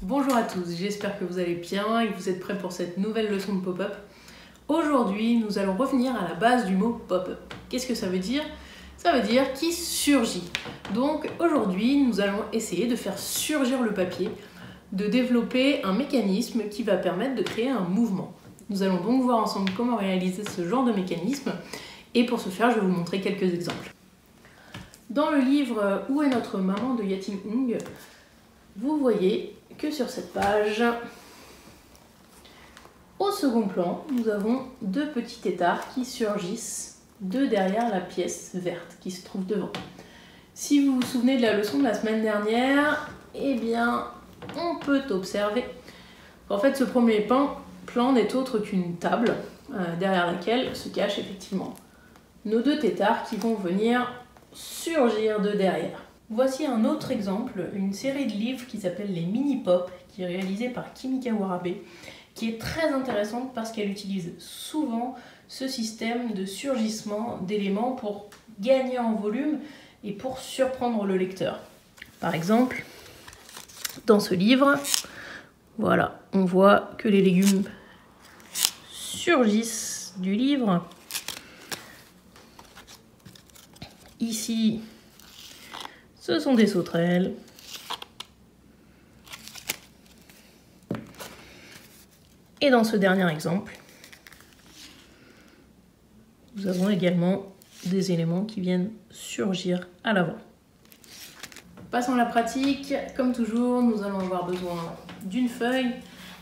Bonjour à tous, j'espère que vous allez bien et que vous êtes prêts pour cette nouvelle leçon de pop-up. Aujourd'hui, nous allons revenir à la base du mot pop-up. Qu'est-ce que ça veut dire? Ça veut dire qui surgit. Donc aujourd'hui, nous allons essayer de faire surgir le papier, de développer un mécanisme qui va permettre de créer un mouvement. Nous allons donc voir ensemble comment réaliser ce genre de mécanisme et pour ce faire, je vais vous montrer quelques exemples. Dans le livre Où est notre maman de Yating Hung, vous voyez que sur cette page, au second plan, nous avons deux petits têtards qui surgissent de derrière la pièce verte qui se trouve devant. Si vous vous souvenez de la leçon de la semaine dernière, eh bien, on peut observer qu'en fait, ce premier plan n'est autre qu'une table derrière laquelle se cachent effectivement nos deux têtards qui vont venir surgir de derrière. Voici un autre exemple, une série de livres qui s'appelle les Mini-Pop, qui est réalisée par Kimi Kawarabe, qui est très intéressante parce qu'elle utilise souvent ce système de surgissement d'éléments pour gagner en volume et pour surprendre le lecteur. Par exemple, dans ce livre, voilà, on voit que les légumes surgissent du livre. Ici, ce sont des sauterelles. Et dans ce dernier exemple, nous avons également des éléments qui viennent surgir à l'avant. Passons à la pratique. Comme toujours, nous allons avoir besoin d'une feuille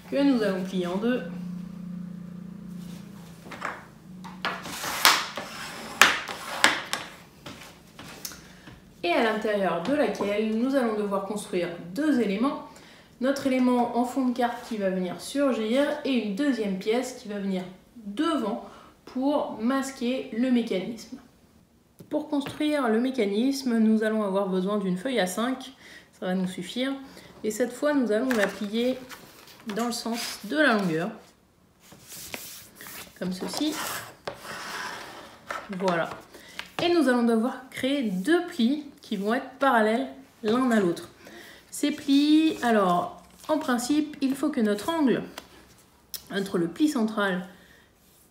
que nous allons plier en deux. Et à l'intérieur de laquelle nous allons devoir construire deux éléments. Notre élément en fond de carte qui va venir surgir et une deuxième pièce qui va venir devant pour masquer le mécanisme. Pour construire le mécanisme, nous allons avoir besoin d'une feuille A5, ça va nous suffire. Et cette fois, nous allons la plier dans le sens de la longueur, comme ceci. Voilà. Et nous allons devoir créer deux plis qui vont être parallèles l'un à l'autre. Ces plis, alors, en principe, il faut que notre angle entre le pli central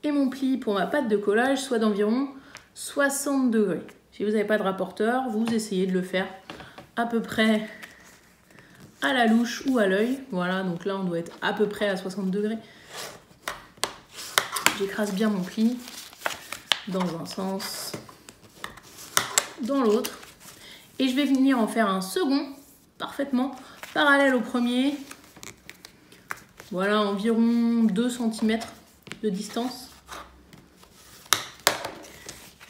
et mon pli pour ma patte de collage soit d'environ 60 degrés. Si vous n'avez pas de rapporteur, vous essayez de le faire à peu près à la louche ou à l'œil. Voilà, donc là, on doit être à peu près à 60 degrés. J'écrase bien mon pli dans un sens, dans l'autre. Et je vais venir en faire un second, parfaitement parallèle au premier. Voilà, environ 2 cm de distance.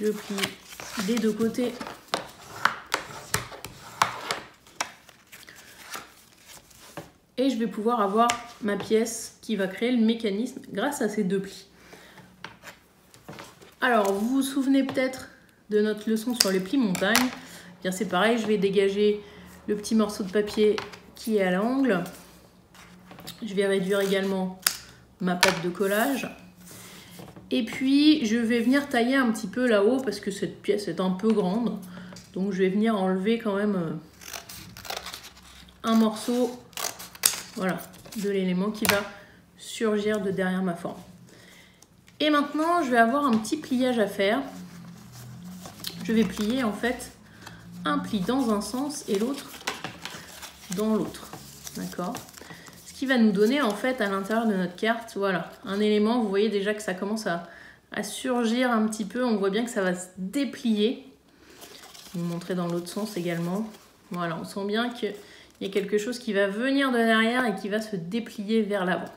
Je plie des deux côtés. Et je vais pouvoir avoir ma pièce qui va créer le mécanisme grâce à ces deux plis. Alors, vous vous souvenez peut-être de notre leçon sur les plis montagne. Bien, c'est pareil, je vais dégager le petit morceau de papier qui est à l'angle. Je vais réduire également ma pâte de collage. Et puis, je vais venir tailler un petit peu là-haut parce que cette pièce est un peu grande. Donc, je vais venir enlever quand même un morceau, voilà, de l'élément qui va surgir de derrière ma forme. Et maintenant, je vais avoir un petit pliage à faire. Je vais plier en fait un pli dans un sens et l'autre dans l'autre. D'accord? Ce qui va nous donner en fait à l'intérieur de notre carte, voilà, un élément. Vous voyez déjà que ça commence à surgir un petit peu. On voit bien que ça va se déplier. Je vais vous montrer dans l'autre sens également. Voilà, on sent bien qu'il y a quelque chose qui va venir de derrière et qui va se déplier vers l'avant.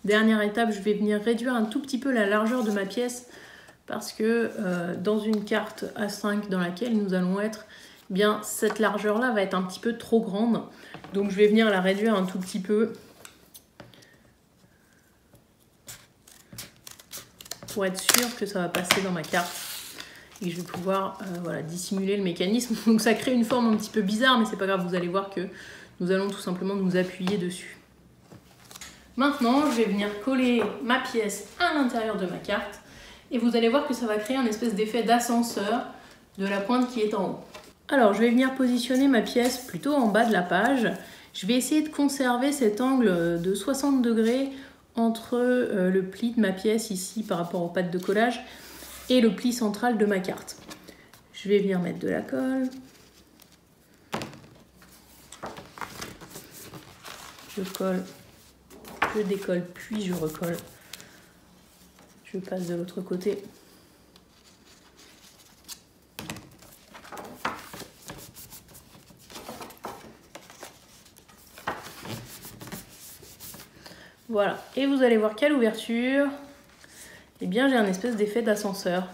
Dernière étape, je vais venir réduire un tout petit peu la largeur de ma pièce parce que dans une carte A5 dans laquelle nous allons être, bien cette largeur-là va être un petit peu trop grande. Donc je vais venir la réduire un tout petit peu pour être sûr que ça va passer dans ma carte et que je vais pouvoir voilà, dissimuler le mécanisme. Donc ça crée une forme un petit peu bizarre, mais c'est pas grave, vous allez voir que nous allons tout simplement nous appuyer dessus. Maintenant, je vais venir coller ma pièce à l'intérieur de ma carte et vous allez voir que ça va créer un espèce d'effet d'ascenseur de la pointe qui est en haut. Alors, je vais venir positionner ma pièce plutôt en bas de la page Je vais essayer de conserver cet angle de 60 degrés entre le pli de ma pièce ici par rapport aux pattes de collage et le pli central de ma carte. Je vais venir mettre de la colle. Je colle, je décolle, puis je recolle. Je passe de l'autre côté. Voilà, et vous allez voir qu'à l'ouverture, eh bien j'ai un espèce d'effet d'ascenseur.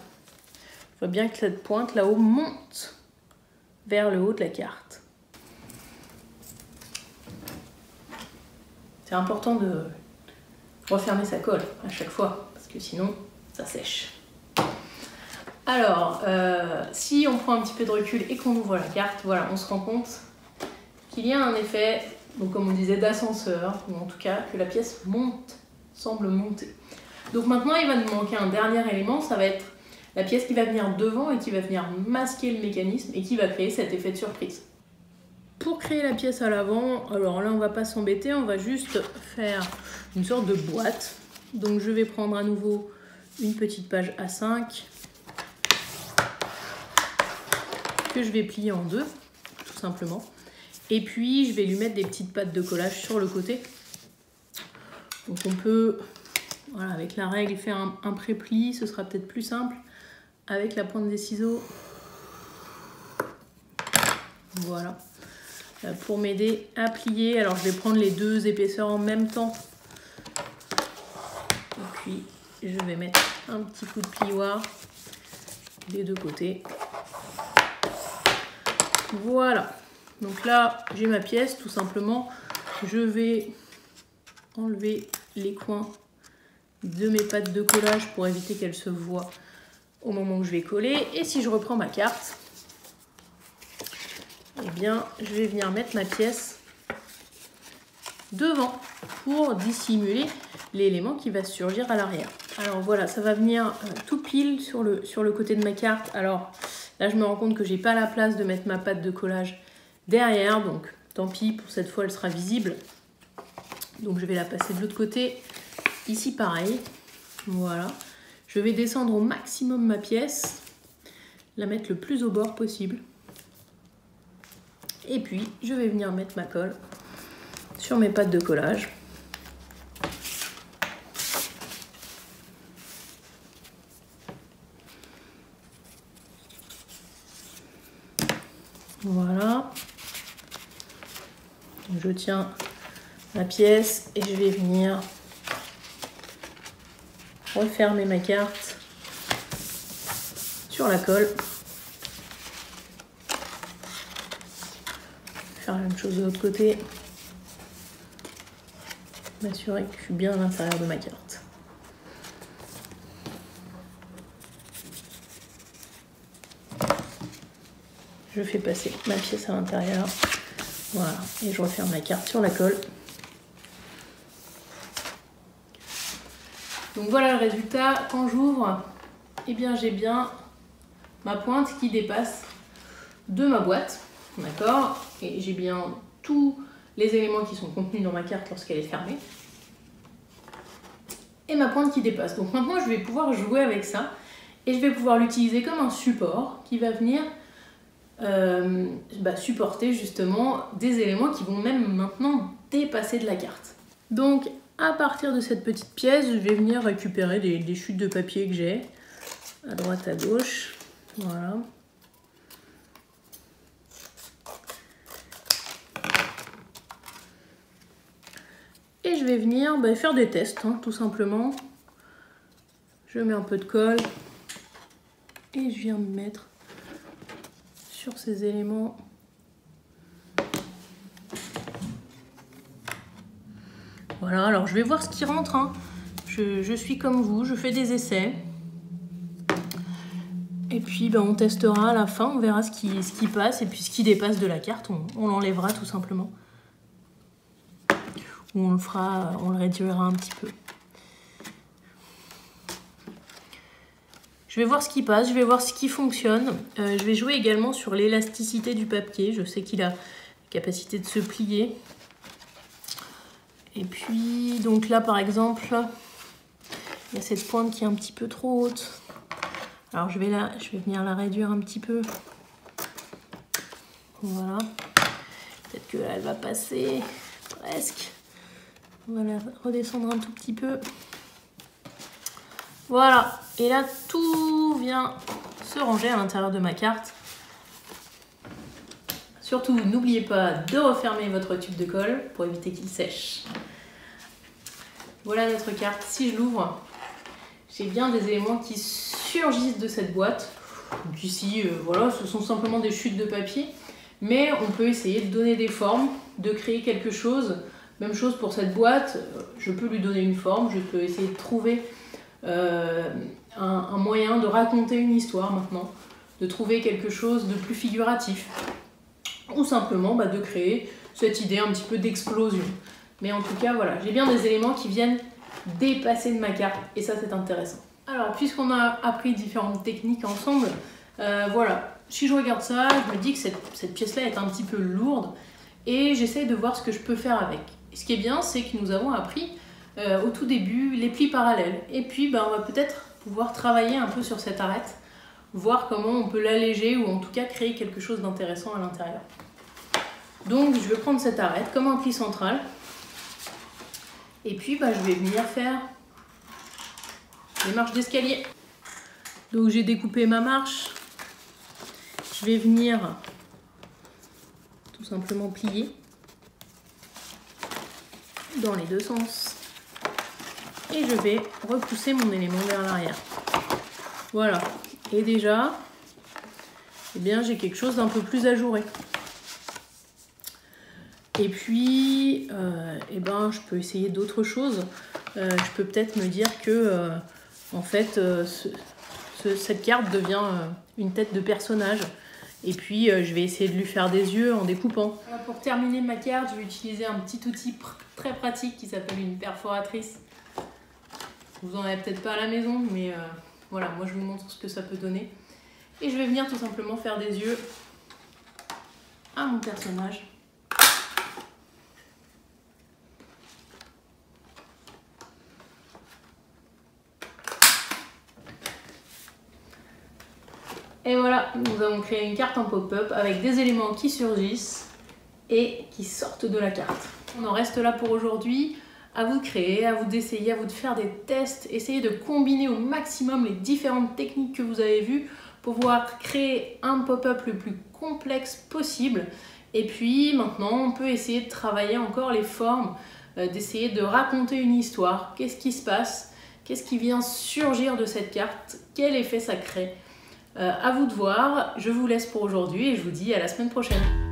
Je vois bien que cette pointe là-haut monte vers le haut de la carte. C'est important de refermer sa colle à chaque fois, parce que sinon ça sèche. Alors, si on prend un petit peu de recul et qu'on ouvre la carte, voilà, on se rend compte qu'il y a un effet, donc comme on disait, d'ascenseur, ou en tout cas que la pièce monte, semble monter. Donc maintenant il va nous manquer un dernier élément, ça va être la pièce qui va venir devant et qui va venir masquer le mécanisme et qui va créer cet effet de surprise. Pour créer la pièce à l'avant, alors là on va pas s'embêter, on va juste faire une sorte de boîte. Donc je vais prendre à nouveau une petite page A5 que je vais plier en deux, tout simplement. Et puis je vais lui mettre des petites pattes de collage sur le côté. Donc on peut, voilà, avec la règle, faire un pré-pli, ce sera peut-être plus simple. Avec la pointe des ciseaux. Voilà. Pour m'aider à plier. Alors je vais prendre les deux épaisseurs en même temps. Et puis je vais mettre un petit coup de plioir des deux côtés. Voilà. Donc là j'ai ma pièce tout simplement. Je vais enlever les coins de mes pattes de collage pour éviter qu'elles se voient au moment où je vais coller. Et si je reprends ma carte, eh bien, je vais venir mettre ma pièce devant pour dissimuler l'élément qui va surgir à l'arrière. Alors voilà, ça va venir tout pile sur le côté de ma carte. Alors là, je me rends compte que j'ai pas la place de mettre ma patte de collage derrière, donc tant pis, pour cette fois, elle sera visible. Donc je vais la passer de l'autre côté. Ici, pareil. Voilà. Je vais descendre au maximum ma pièce, la mettre le plus au bord possible. Et puis, je vais venir mettre ma colle sur mes pattes de collage. Voilà. Je tiens ma pièce et je vais venir refermer ma carte sur la colle. Faire la même chose de l'autre côté. M'assurer que je suis bien à l'intérieur de ma carte. Je fais passer ma pièce à l'intérieur. Voilà. Et je referme ma carte sur la colle. Donc voilà le résultat. Quand j'ouvre, eh bien j'ai bien ma pointe qui dépasse de ma boîte. D'accord? Et j'ai bien tous les éléments qui sont contenus dans ma carte lorsqu'elle est fermée. Et ma pointe qui dépasse. Donc maintenant je vais pouvoir jouer avec ça. Et je vais pouvoir l'utiliser comme un support qui va venir supporter justement des éléments qui vont même maintenant dépasser de la carte. Donc à partir de cette petite pièce, je vais venir récupérer des chutes de papier que j'ai à droite, à gauche. Voilà. Et je vais venir faire des tests, hein, tout simplement. Je mets un peu de colle et je viens de mettre sur ces éléments. Voilà, alors je vais voir ce qui rentre, hein. Je suis comme vous, je fais des essais. Et puis on testera à la fin, on verra ce qui passe. Et puis ce qui dépasse de la carte, on l'enlèvera tout simplement. Ou on le réduira un petit peu. Je vais voir ce qui passe, je vais voir ce qui fonctionne. Je vais jouer également sur l'élasticité du papier. Je sais qu'il a la capacité de se plier. Et puis, donc là par exemple, il y a cette pointe qui est un petit peu trop haute. Alors je vais venir la réduire un petit peu. Voilà. Peut-être qu'elle va passer presque. On va la redescendre un tout petit peu. Voilà. Et là, tout vient se ranger à l'intérieur de ma carte. Surtout, n'oubliez pas de refermer votre tube de colle pour éviter qu'il sèche. Voilà notre carte. Si je l'ouvre, j'ai bien des éléments qui surgissent de cette boîte. Donc ici, voilà, ce sont simplement des chutes de papier. Mais on peut essayer de donner des formes, de créer quelque chose. Même chose pour cette boîte, je peux lui donner une forme, je peux essayer de trouver un moyen de raconter une histoire maintenant, de trouver quelque chose de plus figuratif. Ou simplement de créer cette idée un petit peu d'explosion. Mais en tout cas, voilà, j'ai bien des éléments qui viennent dépasser de ma carte et ça c'est intéressant. Alors, puisqu'on a appris différentes techniques ensemble, voilà, si je regarde ça, je me dis que cette pièce-là est un petit peu lourde et j'essaye de voir ce que je peux faire avec. Et ce qui est bien, c'est que nous avons appris au tout début les plis parallèles. Et puis, on va peut-être pouvoir travailler un peu sur cette arête, voir comment on peut l'alléger ou en tout cas créer quelque chose d'intéressant à l'intérieur. Donc, je vais prendre cette arête comme un pli central. Et puis, je vais venir faire les marches d'escalier. Donc, j'ai découpé ma marche. Je vais venir tout simplement plier dans les deux sens. Et je vais repousser mon élément vers l'arrière. Voilà. Et déjà, j'ai quelque chose d'un peu plus ajouré. Et puis, je peux essayer d'autres choses. Je peux peut-être me dire que, en fait, cette carte devient une tête de personnage. Et puis, je vais essayer de lui faire des yeux en découpant. Pour terminer ma carte, je vais utiliser un petit outil très pratique qui s'appelle une perforatrice. Vous en avez peut-être pas à la maison, mais voilà, moi je vous montre ce que ça peut donner. Et je vais venir tout simplement faire des yeux à mon personnage. Et voilà, nous avons créé une carte en pop-up avec des éléments qui surgissent et qui sortent de la carte. On en reste là pour aujourd'hui. À vous de créer, à vous d'essayer, à vous de faire des tests. Essayez de combiner au maximum les différentes techniques que vous avez vues pour pouvoir créer un pop-up le plus complexe possible. Et puis maintenant, on peut essayer de travailler encore les formes, d'essayer de raconter une histoire. Qu'est-ce qui se passe? Qu'est-ce qui vient surgir de cette carte? Quel effet ça crée? À vous de voir, je vous laisse pour aujourd'hui et je vous dis à la semaine prochaine.